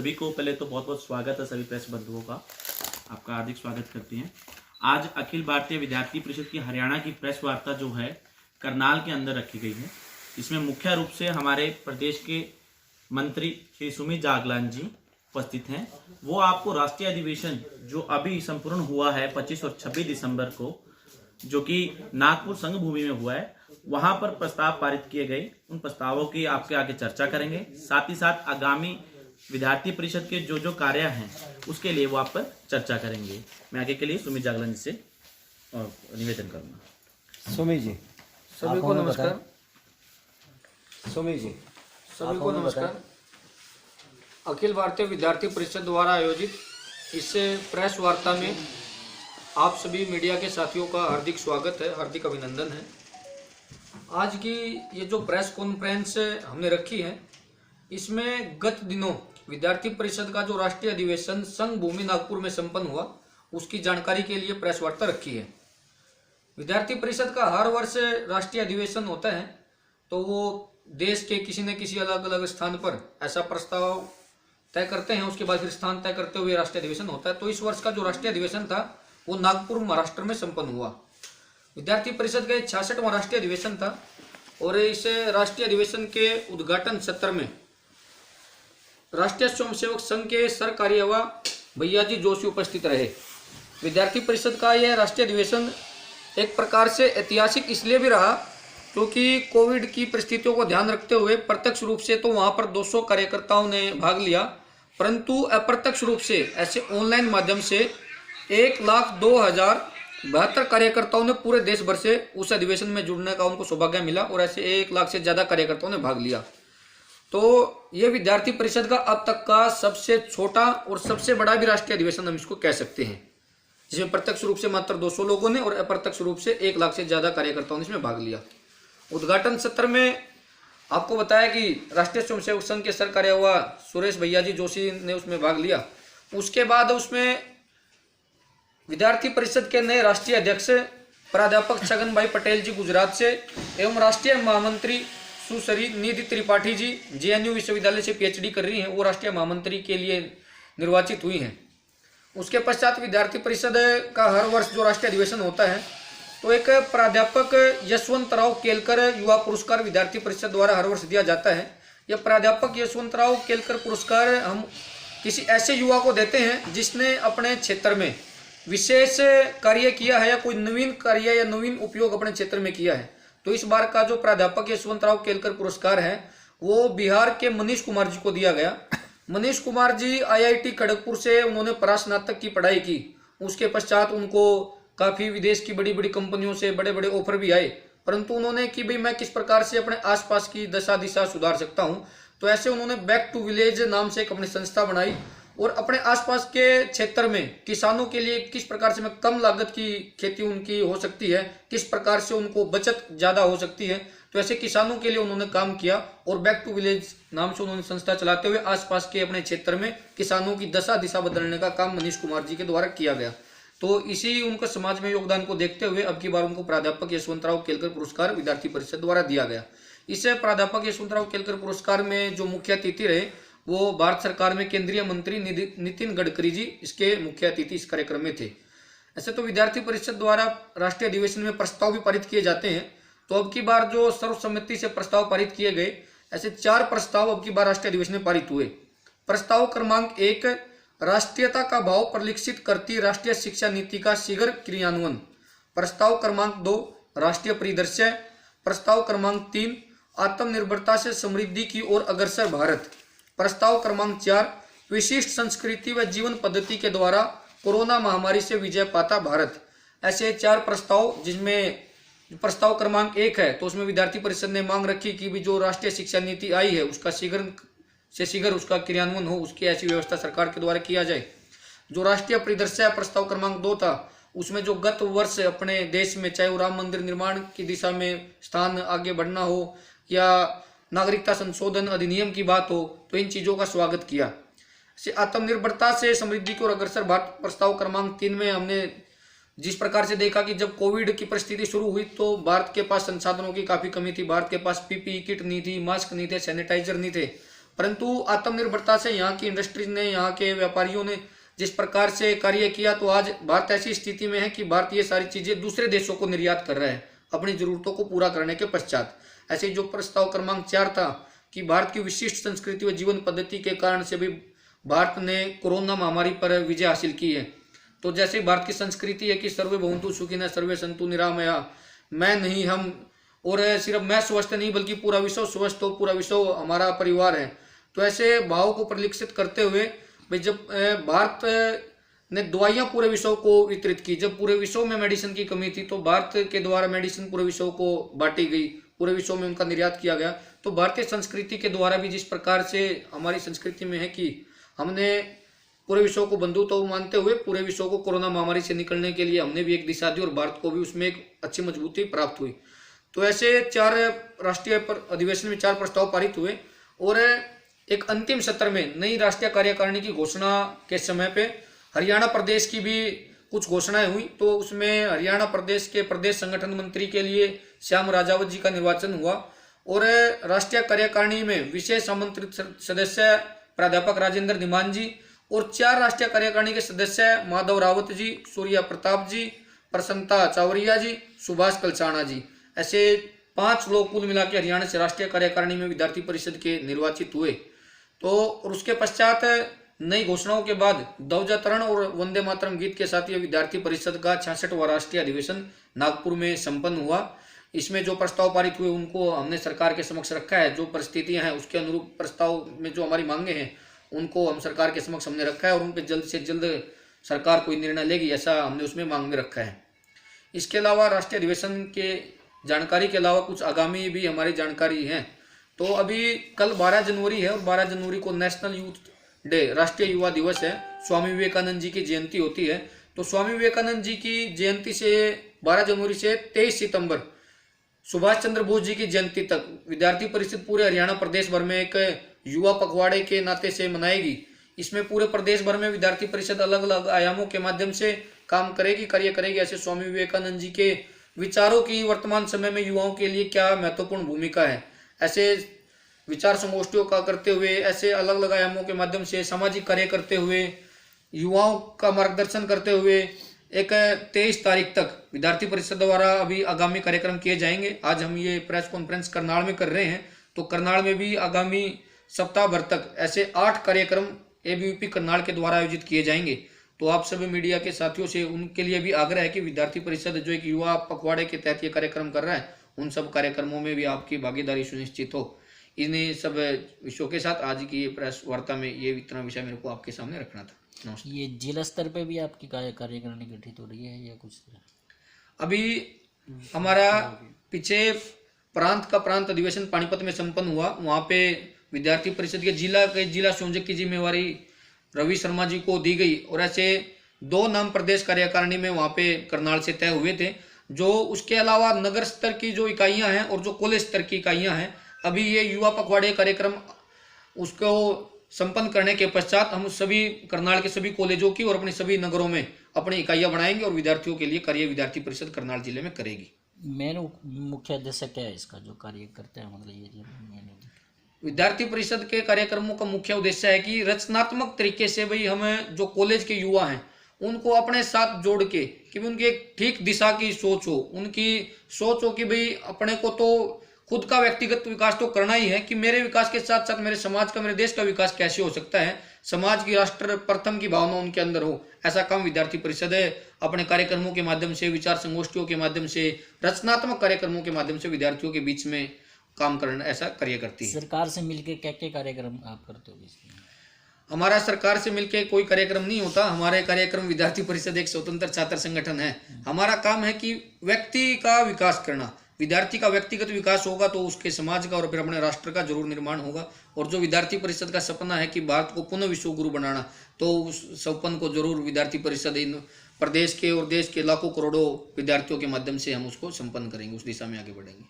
सभी को पहले तो बहुत बहुत स्वागत है। सभी प्रेस बंधुओं का आपका हार्दिक स्वागत करते हैं। आज अखिल भारतीय विद्यार्थी परिषद की हरियाणा की प्रेस वार्ता जो है करनाल के अंदर रखी गई है। इसमें मुख्य रूप से हमारे प्रदेश के मंत्री श्री सुमित जागलान जी उपस्थित हैं। वो आपको राष्ट्रीय अधिवेशन जो अभी संपूर्ण हुआ है 25 और 26 दिसंबर को, जो कि नागपुर संघ भूमि में हुआ है, वहां पर प्रस्ताव पारित किए गए। उन प्रस्तावों की आपके आगे चर्चा करेंगे। साथ ही साथ आगामी विद्यार्थी परिषद के जो कार्य हैं उसके लिए वो आप पर चर्चा करेंगे। मैं आगे के लिए सुमित जागलान जी से निवेदन करूंगा। सुमित जी, सभी को नमस्कार। सुमित जी, सभी को नमस्कार। अखिल भारतीय विद्यार्थी परिषद द्वारा आयोजित इस प्रेस वार्ता में आप सभी मीडिया के साथियों का हार्दिक स्वागत है, हार्दिक अभिनंदन है। आज की ये जो प्रेस कॉन्फ्रेंस हमने रखी है, इसमें गत दिनों विद्यार्थी परिषद का जो राष्ट्रीय अधिवेशन संघ भूमि नागपुर में संपन्न हुआ, उसकी जानकारी के लिए प्रेस वार्ता रखी है। विद्यार्थी परिषद का हर वर्ष राष्ट्रीय अधिवेशन होता है, तो वो देश के किसी न किसी अलग अलग स्थान पर ऐसा प्रस्ताव तय करते हैं, उसके बाद फिर स्थान तय करते हुए राष्ट्रीय अधिवेशन होता है। तो इस वर्ष का जो राष्ट्रीय अधिवेशन था वो नागपुर महाराष्ट्र में संपन्न हुआ। विद्यार्थी परिषद का 66वां राष्ट्रीय अधिवेशन था और इस राष्ट्रीय अधिवेशन के उद्घाटन सत्र में राष्ट्रीय स्वयंसेवक संघ के सर कार्यवाह भैयाजी जोशी उपस्थित रहे। विद्यार्थी परिषद का यह राष्ट्रीय अधिवेशन एक प्रकार से ऐतिहासिक इसलिए भी रहा क्योंकि कोविड की परिस्थितियों को ध्यान रखते हुए प्रत्यक्ष रूप से तो वहां पर 200 कार्यकर्ताओं ने भाग लिया, परंतु अप्रत्यक्ष रूप से ऐसे ऑनलाइन माध्यम से 1,02,072 कार्यकर्ताओं ने पूरे देश भर से उस अधिवेशन में जुड़ने का उनको सौभाग्य मिला और ऐसे 1 लाख से ज़्यादा कार्यकर्ताओं ने भाग लिया। तो ये विद्यार्थी परिषद का अब तक का सबसे छोटा और सबसे बड़ा भी राष्ट्रीय अधिवेशन हम इसको कह सकते हैं, जिसमें प्रत्यक्ष रूप से मात्र 200 लोगों ने और अप्रत्यक्ष रूप से 1 लाख से ज़्यादा कार्यकर्ताओं ने इसमें भाग लिया। उद्घाटन सत्र में आपको बताया कि राष्ट्रीय स्वयंसेवक संघ के सर कार्यवाह सुरेश भैयाजी जोशी ने उसमें भाग लिया। उसके बाद उसमें विद्यार्थी परिषद के नए राष्ट्रीय अध्यक्ष प्राध्यापक छगन भाई पटेल जी गुजरात से एवं राष्ट्रीय महामंत्री सुश्री निधि त्रिपाठी जी जेएनयू विश्वविद्यालय से पीएचडी कर रही हैं, वो राष्ट्रीय महामंत्री के लिए निर्वाचित हुई हैं। उसके पश्चात विद्यार्थी परिषद का हर वर्ष जो राष्ट्रीय अधिवेशन होता है, तो एक प्राध्यापक यशवंतराव केलकर युवा पुरस्कार विद्यार्थी परिषद द्वारा हर वर्ष दिया जाता है। यह प्राध्यापक यशवंतराव केलकर पुरस्कार हम किसी ऐसे युवा को देते हैं जिसने अपने क्षेत्र में विशेष कार्य किया है या कोई नवीन कार्य या नवीन उपयोग अपने क्षेत्र में किया है। तो इस बार का जो प्राध्यापक यशवंतराव केलकर पुरस्कार है वो बिहार के मनीष कुमार जी को दिया गया। मनीष कुमार जी IIT खड़गपुर से उन्होंने परास्नातक की पढ़ाई की। उसके पश्चात उनको काफ़ी विदेश की बड़ी बड़ी कंपनियों से बड़े बड़े ऑफर भी आए, परंतु उन्होंने कि भाई मैं किस प्रकार से अपने आसपास की दशा दिशा सुधार सकता हूं, तो ऐसे उन्होंने बैक टू विलेज नाम से एक अपनी संस्था बनाई और अपने आसपास के क्षेत्र में किसानों के लिए किस प्रकार से कम लागत की खेती उनकी हो सकती है, किस प्रकार से उनको बचत ज़्यादा हो सकती है, तो ऐसे किसानों के लिए उन्होंने काम किया और बैक टू विलेज नाम से उन्होंने संस्था चलाते हुए आसपास के अपने क्षेत्र में किसानों की दशा दिशा बदलने का काम मनीष कुमार जी के द्वारा किया गया। तो इसी उनके समाज में योगदान को देखते हुए अब की बार उनको प्राध्यापक यशवंतराव केलकर पुरस्कार विद्यार्थी परिषद द्वारा दिया गया। इसे प्राध्यापक यशवंतराव केलकर पुरस्कार में जो मुख्य अतिथि रहे वो भारत सरकार में केंद्रीय मंत्री नितिन गडकरी जी इसके मुख्य अतिथि इस कार्यक्रम में थे। ऐसे तो विद्यार्थी परिषद द्वारा राष्ट्रीय अधिवेशन में प्रस्ताव भी पारित किए जाते हैं, तो अब की बार जो सर्वसम्मति से प्रस्ताव पारित किए गए, ऐसे 4 प्रस्ताव अब की बार राष्ट्रीय अधिवेशन में पारित हुए। प्रस्ताव क्रमांक 1, राष्ट्रीयता का भाव परिलक्षित करती राष्ट्रीय शिक्षा नीति का शीघ्र क्रियान्वयन। प्रस्ताव क्रमांक 2, राष्ट्रीय परिदृश्य। प्रस्ताव क्रमांक 3, आत्मनिर्भरता से समृद्धि की ओर अग्रसर भारत। प्रस्ताव क्रमांक 4, विशिष्ट संस्कृति व जीवन पद्धति के द्वारा कोरोना महामारी से विजय पाता भारत। ऐसे 4 प्रस्ताव, जिसमें प्रस्ताव क्रमांक 1 है तो उसमें विद्यार्थी परिषद ने मांग रखी कि भी जो राष्ट्रीय शिक्षा नीति आई है उसका शीघ्र से शीघ्र उसका क्रियान्वयन हो, उसकी ऐसी व्यवस्था सरकार के द्वारा किया जाए। जो राष्ट्रीय परिदृश्य प्रस्ताव क्रमांक 2 था, उसमें जो गत वर्ष अपने देश में चाहे वो राम मंदिर निर्माण की दिशा में स्थान आगे बढ़ना हो या नागरिकता संशोधन अधिनियम की बात हो, तो इन चीज़ों का स्वागत किया। आत्मनिर्भरता से समृद्धि की ओर अग्रसर भारत प्रस्ताव क्रमांक 3 में हमने जिस प्रकार से देखा कि जब कोविड की परिस्थिति शुरू हुई तो भारत के पास संसाधनों की काफ़ी कमी थी। भारत के पास PPE किट नहीं थी, मास्क नहीं थे, सैनिटाइजर नहीं थे, परंतु आत्मनिर्भरता से यहाँ की इंडस्ट्रीज ने, यहाँ के व्यापारियों ने जिस प्रकार से कार्य किया, तो आज भारत ऐसी स्थिति में है कि भारत ये सारी चीजें दूसरे देशों को निर्यात कर रहा है अपनी जरूरतों को पूरा करने के पश्चात। ऐसे जो प्रस्ताव क्रमांक 4 था कि भारत की विशिष्ट संस्कृति व जीवन पद्धति के कारण से भी भारत ने कोरोना महामारी पर विजय हासिल की है। तो जैसे भारत की संस्कृति है कि सर्वे भवन्तु सुखिनः सर्वे सन्तु निरामया, मैं नहीं हम, और सिर्फ मैं स्वस्थ नहीं बल्कि पूरा विश्व स्वस्थ हो, पूरा विश्व हमारा परिवार है। तो ऐसे भाव को परिलक्षित करते हुए भाई जब भारत ने दवाइयाँ पूरे विश्व को वितरित की, जब पूरे विश्व में मेडिसिन की कमी थी तो भारत के द्वारा मेडिसिन पूरे विश्व को बांटी गई, पूरे विश्व में उनका निर्यात किया गया। तो भारतीय संस्कृति के द्वारा भी जिस प्रकार से हमारी संस्कृति में है कि हमने पूरे विश्व को बंधुत्व मानते हुए पूरे विश्व को कोरोना महामारी से निकलने के लिए हमने भी एक दिशा दी और भारत को भी उसमें एक अच्छी मजबूती प्राप्त हुई। तो ऐसे 4 राष्ट्रीय अधिवेशन में 4 प्रस्ताव पारित हुए और एक अंतिम सत्र में नई राष्ट्रीय कार्यकारिणी की घोषणा के समय पे हरियाणा प्रदेश की भी कुछ घोषणाएं हुई। तो उसमें हरियाणा प्रदेश के प्रदेश संगठन मंत्री के लिए श्याम राजावत जी का निर्वाचन हुआ और राष्ट्रीय कार्यकारिणी में विशेष आमंत्रित सदस्य प्राध्यापक राजेंद्र धीमान जी और 4 राष्ट्रीय कार्यकारिणी के सदस्य माधव रावत जी, सूर्या प्रताप जी, प्रसन्नता चावरिया जी, सुभाष कलसाणा जी, ऐसे 5 लोग कुल मिला के हरियाणा से राष्ट्रीय कार्यकारिणी में विद्यार्थी परिषद के निर्वाचित हुए। तो और उसके पश्चात नई घोषणाओं के बाद ध्वजारोहण और वंदे मातरम गीत के साथ ये विद्यार्थी परिषद का 66वां राष्ट्रीय अधिवेशन नागपुर में संपन्न हुआ। इसमें जो प्रस्ताव पारित हुए उनको हमने सरकार के समक्ष रखा है। जो परिस्थितियां हैं उसके अनुरूप प्रस्ताव में जो हमारी मांगे हैं उनको हम सरकार के समक्ष हमने रखा है और उन पर जल्द से जल्द सरकार कोई निर्णय लेगी, ऐसा हमने उसमें मांग में रखा है। इसके अलावा राष्ट्रीय अधिवेशन के जानकारी के अलावा कुछ आगामी भी हमारी जानकारी है। तो अभी कल 12 जनवरी है और 12 जनवरी को नेशनल यूथ डे, राष्ट्रीय युवा दिवस है। स्वामी विवेकानंद जी की जयंती होती है। तो स्वामी विवेकानंद जी की जयंती से 12 जनवरी से 23 सितंबर सुभाष चंद्र बोस जी की जयंती तक विद्यार्थी परिषद पूरे हरियाणा प्रदेश भर में एक युवा पखवाड़े के नाते से मनाएगी। इसमें पूरे प्रदेश भर में विद्यार्थी परिषद अलग अलग आयामों के माध्यम से काम करेगी, कार्य करेगी। ऐसे स्वामी विवेकानंद जी के विचारों की वर्तमान समय में युवाओं के लिए क्या महत्वपूर्ण भूमिका है, ऐसे विचार संगोष्ठियों का करते हुए, ऐसे अलग अलग आयामों के माध्यम से सामाजिक कार्य करते हुए, युवाओं का मार्गदर्शन करते हुए एक 23 तारीख तक विद्यार्थी परिषद द्वारा अभी आगामी कार्यक्रम किए जाएंगे। आज हम ये प्रेस कॉन्फ्रेंस करनाल में कर रहे हैं, तो करनाल में भी आगामी सप्ताह भर तक ऐसे 8 कार्यक्रम एबीवीपी करनाल के द्वारा आयोजित किए जाएंगे। तो आप सभी मीडिया के साथियों से उनके लिए भी आग्रह है कि विद्यार्थी परिषद जो एक युवा पखवाड़े के तहत ये कार्यक्रम कर रहा है, उन सब कार्यक्रमों में भी आपकी भागीदारी सुनिश्चित हो। इन्हीं सब विषयों के साथ आज की प्रेस वार्ता में ये इतना विषय मेरे को आपके सामने रखना था। नमस्कार। ये जिला स्तर पे भी आपकी कार्यकारिणी गठित हो रही है या कुछ? अभी हमारा पीछे प्रांत अधिवेशन पानीपत में संपन्न हुआ। वहाँ पे विद्यार्थी परिषद के जिला संयोजक की जिम्मेवारी रवि शर्मा जी को दी गई और ऐसे 2 नाम प्रदेश कार्यकारिणी में वहाँ पे करनाल से तय हुए थे। जो उसके अलावा नगर स्तर की जो इकाइयाँ हैं और जो कॉलेज स्तर की इकाइयाँ हैं, अभी ये युवा पखवाड़े कार्यक्रम उसको संपन्न करने के पश्चात हम सभी करनाल के सभी कॉलेजों की और अपने सभी नगरों में अपनी इकाइयाँ बनाएंगे और विद्यार्थियों के लिए कार्य विद्यार्थी परिषद करनाल जिले में करेगी। मेन मुख्य उद्देश्य क्या है इसका जो कार्य करते हैं, मतलब ये विद्यार्थी परिषद के कार्यक्रमों का मुख्य उद्देश्य है कि रचनात्मक तरीके से भाई हमें जो कॉलेज के युवा हैं उनको अपने साथ जोड़ के कि उनकी एक ठीक दिशा की सोच हो, उनकी सोच हो कि भाई अपने को तो खुद का व्यक्तिगत विकास तो करना ही है कि मेरे विकास के साथ साथ मेरे समाज का, मेरे देश का विकास कैसे हो सकता है, समाज की राष्ट्र प्रथम की भावना उनके अंदर हो। ऐसा काम विद्यार्थी परिषद है अपने कार्यक्रमों के माध्यम से, विचार संगोष्ठियों के माध्यम से, रचनात्मक कार्यक्रमों के माध्यम से विद्यार्थियों के बीच में काम करना, ऐसा कार्य करती है। सरकार से मिलकर क्या क्या कार्यक्रम आप करते हो इसमें? हमारा सरकार से मिलकर कोई कार्यक्रम नहीं होता। हमारे कार्यक्रम विद्यार्थी परिषद एक स्वतंत्र छात्र संगठन है। हमारा काम है कि व्यक्ति का विकास करना। विद्यार्थी का व्यक्तिगत विकास होगा तो उसके समाज का और फिर अपने राष्ट्र का जरूर निर्माण होगा। और जो विद्यार्थी परिषद का सपना है कि भारत को पुनः विश्व गुरु बनाना, तो उस सपन को जरूर विद्यार्थी परिषद इन प्रदेश के और देश के लाखों करोड़ों विद्यार्थियों के माध्यम से हम उसको संपन्न करेंगे, उस दिशा में आगे बढ़ेंगे।